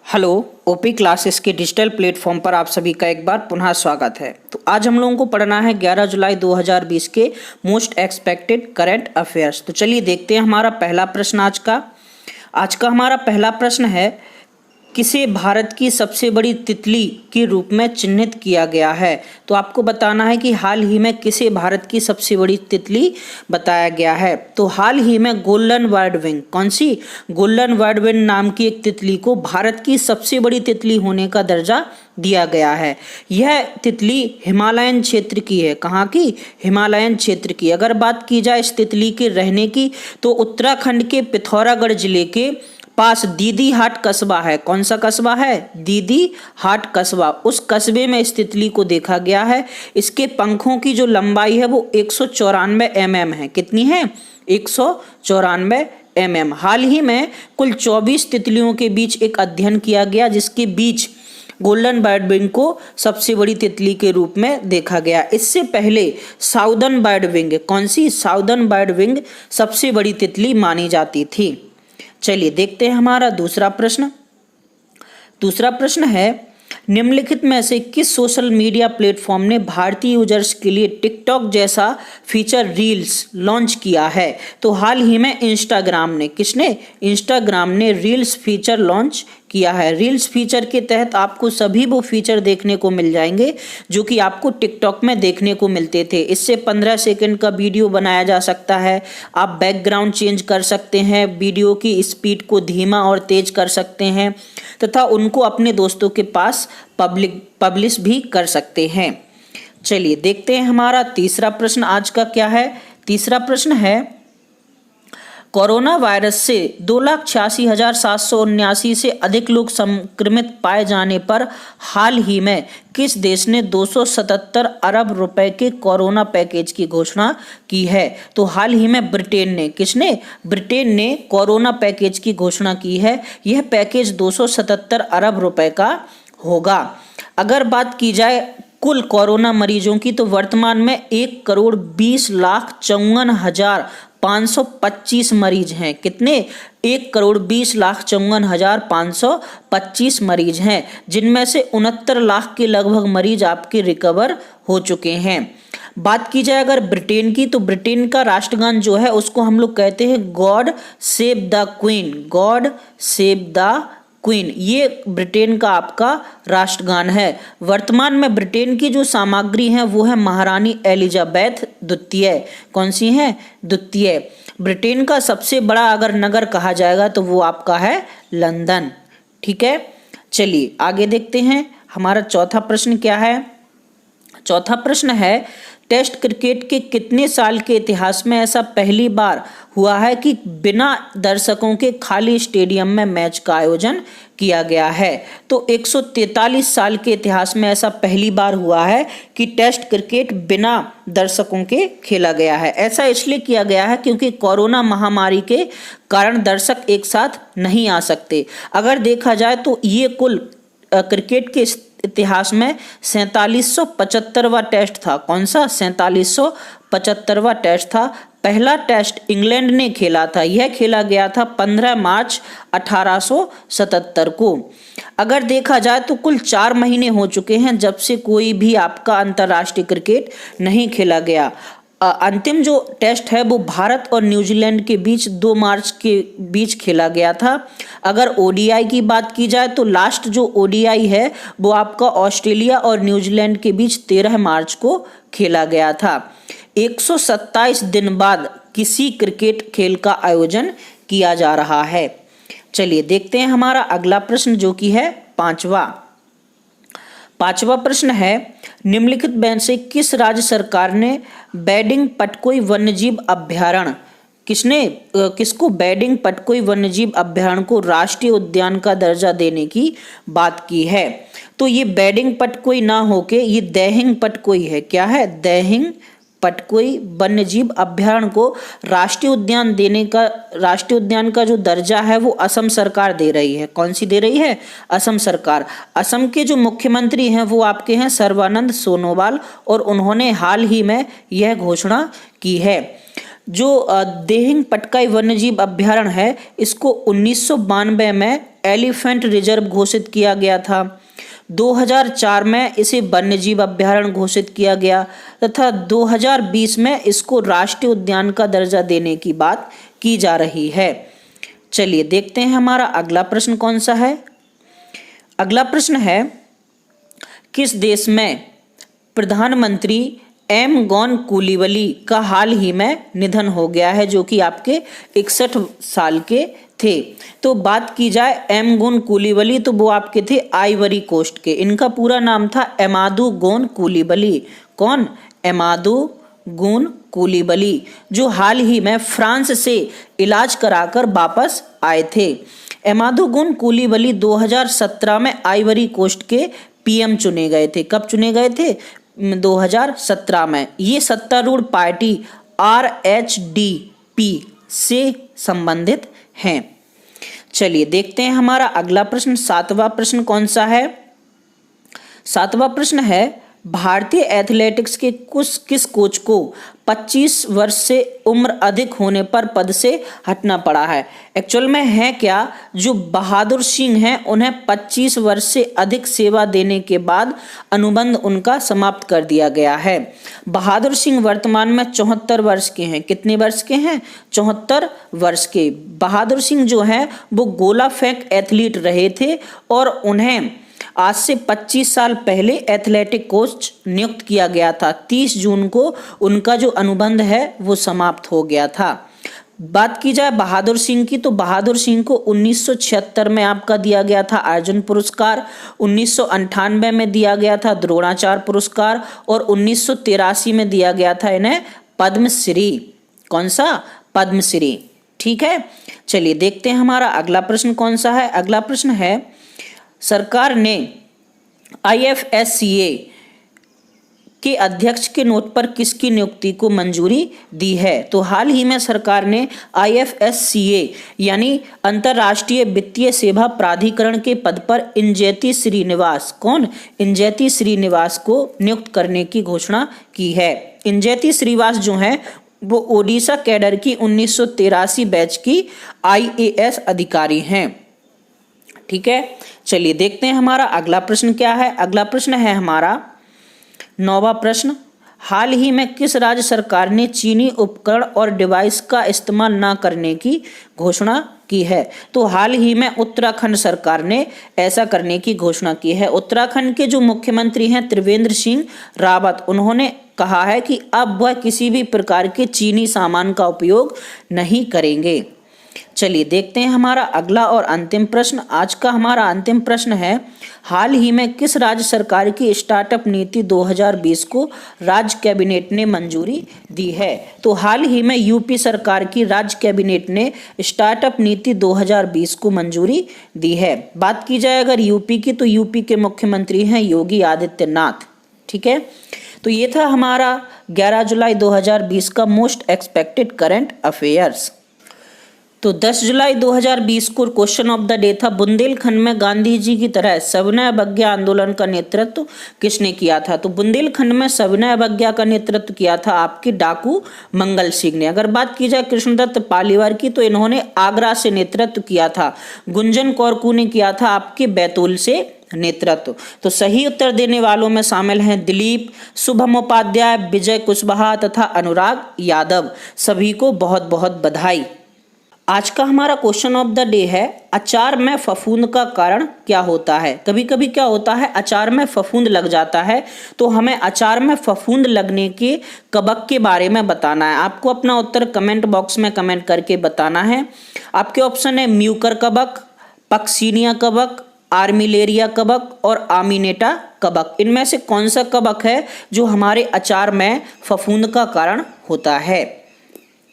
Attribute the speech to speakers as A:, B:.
A: Hello. OP classes के digital platform पर आप सभी का एक बार पुनः स्वागत है। तो आज हम लोगों को पढ़ना है 11 जुलाई 2020 के मोस्ट एक्सपेक्टेड करंट अफेयर्स। तो चलिए देखते हैं हमारा पहला प्रश्न आज का हमारा पहला प्रश्न है, किसे भारत की सबसे बड़ी तितली के रूप में चिन्हित किया गया है। तो आपको बताना है कि हाल ही में किसे भारत की सबसे बड़ी तितली बताया गया है। तो हाल ही में गोल्डन वाइडविंग, कौन सी? गोल्डन वाइडविंग नाम की एक तितली को भारत की सबसे बड़ी तितली होने का दर्जा दिया गया है। यह तितली हिमालयन क्षेत्र की है। कहाँ की? हिमालयन क्षेत्र की। अगर बात की जाए इस तितली के रहने की, तो उत्तराखंड के पिथौरागढ़ जिले के पास दीदी हाट कस्बा है। कौन सा कस्बा है? दीदी हाट कस्बा। उस कस्बे में इस तितली को देखा गया है। इसके पंखों की जो लंबाई है वो 194 mm है। कितनी है? 194 mm। हाल ही में कुल 24 तितलियों के बीच एक अध्ययन किया गया, जिसके बीच गोल्डन वाइडविंग को सबसे बड़ी तितली के रूप में देखा गया। इससे पहले साउदर्न वाइडविंग, कौन सी? साउदर्न वाइडविंग सबसे बड़ी तितली मानी जाती थी। चलिए देखते हैं हमारा दूसरा प्रश्न। दूसरा प्रश्न है, निम्नलिखित में से किस सोशल मीडिया प्लेटफॉर्म ने भारतीय यूजर्स के लिए टिकटॉक जैसा फीचर रील्स लॉन्च किया है? तो हाल ही में इंस्टाग्राम ने, किसने? इंस्टाग्राम ने रील्स फीचर लॉन्च किया है। रील्स फीचर के तहत आपको सभी वो फीचर देखने को मिल जाएंगे जो कि आपको टिकटॉक में देखने को मिलते थे। इससे 15 सेकंड का वीडियो बनाया जा सकता है। आप बैकग्राउंड चेंज कर सकते हैं, वीडियो की स्पीड को धीमा और तेज कर सकते हैं तथा उनको अपने दोस्तों के पास पब्लिश भी कर सकते हैं। चलिए देखते हैं हमारा तीसरा प्रश्न आज का क्या है। तीसरा प्रश्न है, कोरोना वायरस से 2,86,779 से अधिक लोग संक्रमित पाए जाने पर हाल ही में किस देश ने 277 अरब रुपए के कोरोना पैकेज की घोषणा की है? तो हाल ही में ब्रिटेन ने, किसने? ब्रिटेन ने कोरोना पैकेज की घोषणा की है। यह पैकेज 277 अरब रुपए का होगा। अगर बात की जाए कुल कोरोना मरीजों की, तो वर्तमान में 1,20,54,525 मरीज हैं। कितने? 1,20,54,525 मरीज हैं, जिनमें से 69 लाख के लगभग मरीज आपके रिकवर हो चुके हैं। बात की जाए अगर ब्रिटेन की, तो ब्रिटेन का राष्ट्रगान जो है उसको हम लोग कहते हैं God save the queen. God save the queen, ये ब्रिटेन का आपका राष्ट्रगान है। वर्तमान में ब्रिटेन की जो सामग्री है वो है महारानी एलिजाबेथ द्वितीय। कौन सी है? द्वितीय। ब्रिटेन का सबसे बड़ा अगर नगर कहा जाएगा तो वो आपका है लंदन। ठीक है, चलिए आगे देखते हैं। हमारा चौथा प्रश्न क्या है? चौथा प्रश्न है, टेस्ट क्रिकेट के कितने साल के इतिहास में ऐसा पहली बार हुआ है कि बिना दर्शकों के खाली स्टेडियम में मैच का आयोजन किया गया है? तो 143 साल के इतिहास में ऐसा पहली बार हुआ है कि टेस्ट क्रिकेट बिना दर्शकों के खेला गया है। ऐसा इसलिए किया गया है क्योंकि कोरोना महामारी के कारण दर्शक एक साथ नहीं आ सकते। अगर देखा जाए तो ये कुल क्रिकेट के इतिहास में 4775वां टेस्ट था। कौन सा? 4775वां टेस्ट था। पहला टेस्ट इंग्लैंड ने खेला था। यह खेला गया था 15 मार्च 1877 को। अगर देखा जाए तो कुल 4 महीने हो चुके हैं जब से कोई भी आपका अंतर्राष्ट्रीय क्रिकेट नहीं खेला गया। अंतिम जो टेस्ट है वो भारत और न्यूजीलैंड के बीच 2 मार्च के बीच खेला गया था। अगर ओडीआई की बात की जाए तो लास्ट जो ओडीआई है वो आपका ऑस्ट्रेलिया और न्यूजीलैंड के बीच 13 मार्च को खेला गया था। 127 दिन बाद किसी क्रिकेट खेल का आयोजन किया जा रहा है। चलिए देखते हैं हमारा अगला प्रश्न जो कि है पांचवा प्रश्न है, निम्नलिखित में से किस राज्य सरकार ने बैडिंग पटकोई वन्यजीव अभयारण्य, किसको बैडिंग पटकोई वन्यजीव अभयारण्य को राष्ट्रीय उद्यान का दर्जा देने की बात की है? तो ये बैडिंग पटकोई ना होके ये दैहिंग पटकोई है। क्या है? दैहिंग पटकोई वन्यजीव अभयारण्य को राष्ट्रीय उद्यान का जो दर्जा है वो असम सरकार दे रही है। कौन सी दे रही है? असम सरकार। असम के जो मुख्यमंत्री हैं वो आपके हैं सर्बानंद सोनोवाल, और उन्होंने हाल ही में यह घोषणा की है। जो देहिंग पटकाई वन्यजीव अभ्यारण्य है, इसको 1992 में एलिफेंट रिजर्व घोषित किया गया था। 2004 में इसे वन्यजीव अभ्यारण्य घोषित किया गया तथा 2020 में इसको राष्ट्रीय उद्यान का दर्जा देने की बात की जा रही है। चलिए देखते हैं हमारा अगला प्रश्न कौन सा है। अगला प्रश्न है, किस देश में प्रधानमंत्री एम गॉन कूलीवली का हाल ही में निधन हो गया है, जो कि आपके 61 साल के थे। तो बात की जाए एम गोन कूलीवली, तो वो आपके थे आइवरी कोस्ट के। इनका पूरा नाम था एमादू गोन कूलीवली। कौन? एमादू गोन कूलीवली, जो हाल ही में फ्रांस से इलाज कराकर वापस आए थे। एमादू गोन कूलीवली 2017 में आइवरी कोस्ट के पीएम चुने गए थे। कब चुने गए थे? 2017 में। ये सत्तारूढ़ पार्टी RHDP से संबंधित हैं। चलिए देखते हैं हमारा अगला प्रश्न, 7वां प्रश्न कौन सा है। 7वां प्रश्न है, भारतीय एथलेटिक्स के किस कोच को 25 वर्ष से उम्र अधिक होने पर पद से हटना पड़ा है। एक्चुअल में है क्या, जो बहादुर सिंह हैं उन्हें 25 वर्ष से अधिक सेवा देने के बाद अनुबंध उनका समाप्त कर दिया गया है। बहादुर सिंह वर्तमान में 74 वर्ष के हैं। कितने वर्ष के हैं? 74 वर्ष के। बहादुर सिंह जो हैं वो गोला फेंक एथलीट रहे थे और उन्हें आज से 25 साल पहले एथलेटिक कोच नियुक्त किया गया था। 30 जून को उनका जो अनुबंध है वो समाप्त हो गया था। बात की जाए बहादुर सिंह की, तो बहादुर सिंह को 1976 में आपका दिया गया था अर्जुन पुरस्कार, 1998 में दिया गया था द्रोणाचार्य पुरस्कार और 1983 में दिया गया था इन्हें पद्मश्री। कौन सा? पद्मश्री। ठीक है, चलिए देखते हैं हमारा अगला प्रश्न कौन सा है। अगला प्रश्न है, सरकार ने IFSCA के अध्यक्ष के नोट पर किसकी नियुक्ति को मंजूरी दी है। तो हाल ही में सरकार ने IFSCA यानी अंतर्राष्ट्रीय वित्तीय सेवा प्राधिकरण के पद पर इंजेती श्रीनिवास, कौन? इंजेती श्रीनिवास को नियुक्त करने की घोषणा की है। इंजेती श्रीनिवास जो है वो ओडिशा कैडर की 1983 बैच की IAS अधिकारी हैं। ठीक है, चलिए देखते हैं हमारा अगला प्रश्न क्या है। अगला प्रश्न है हमारा 9वां प्रश्न, हाल ही में किस राज्य सरकार ने चीनी उपकरण और डिवाइस का इस्तेमाल न करने की घोषणा की है। तो हाल ही में उत्तराखंड सरकार ने ऐसा करने की घोषणा की है। उत्तराखंड के जो मुख्यमंत्री हैं त्रिवेंद्र सिंह रावत, उन्होंने कहा है कि अब वह किसी भी प्रकार के चीनी सामान का उपयोग नहीं करेंगे। चलिए देखते हैं हमारा अगला और अंतिम प्रश्न। आज का हमारा अंतिम प्रश्न है, हाल ही में किस राज्य सरकार की स्टार्टअप नीति 2020 को राज्य कैबिनेट ने मंजूरी दी है। तो हाल ही में यूपी सरकार की राज्य कैबिनेट ने स्टार्टअप नीति 2020 को मंजूरी दी है। बात की जाए अगर यूपी की, तो यूपी के मुख्यमंत्री हैं योगी आदित्यनाथ। ठीक है, तो ये था हमारा 11 जुलाई 2020 का मोस्ट एक्सपेक्टेड करंट अफेयर्स। तो 10 जुलाई 2020 को क्वेश्चन ऑफ द डे था, बुंदेलखंड में गांधी जी की तरह सविनय अवज्ञा आंदोलन का नेतृत्व किसने किया था। तो बुंदेलखंड में सविनय अवज्ञा का नेतृत्व किया था आपके डाकू मंगल सिंह ने। अगर बात की जाए कृष्णदत्त पालीवाल की, तो इन्होंने आगरा से नेतृत्व किया था। गुंजन कौरकू ने किया था आपके बैतूल से नेतृत्व। तो सही उत्तर देने वालों में शामिल हैं दिलीप, शुभम उपाध्याय, विजय कुशवाहा तथा अनुराग यादव। सभी को बहुत बहुत बधाई। आज का हमारा क्वेश्चन ऑफ द डे है, अचार में फफूंद का कारण क्या होता है। कभी कभी क्या होता है, अचार में फफूंद लग जाता है, तो हमें अचार में फफूंद लगने के कबक के बारे में बताना है। आपको अपना उत्तर कमेंट बॉक्स में कमेंट करके बताना है। आपके ऑप्शन है म्यूकर कबक, पक्सीनिया कबक, आर्मिलेरिया कबक और आमिनेटा कबक। इनमें से कौन सा कबक है जो हमारे अचार में फफूंद का कारण होता है।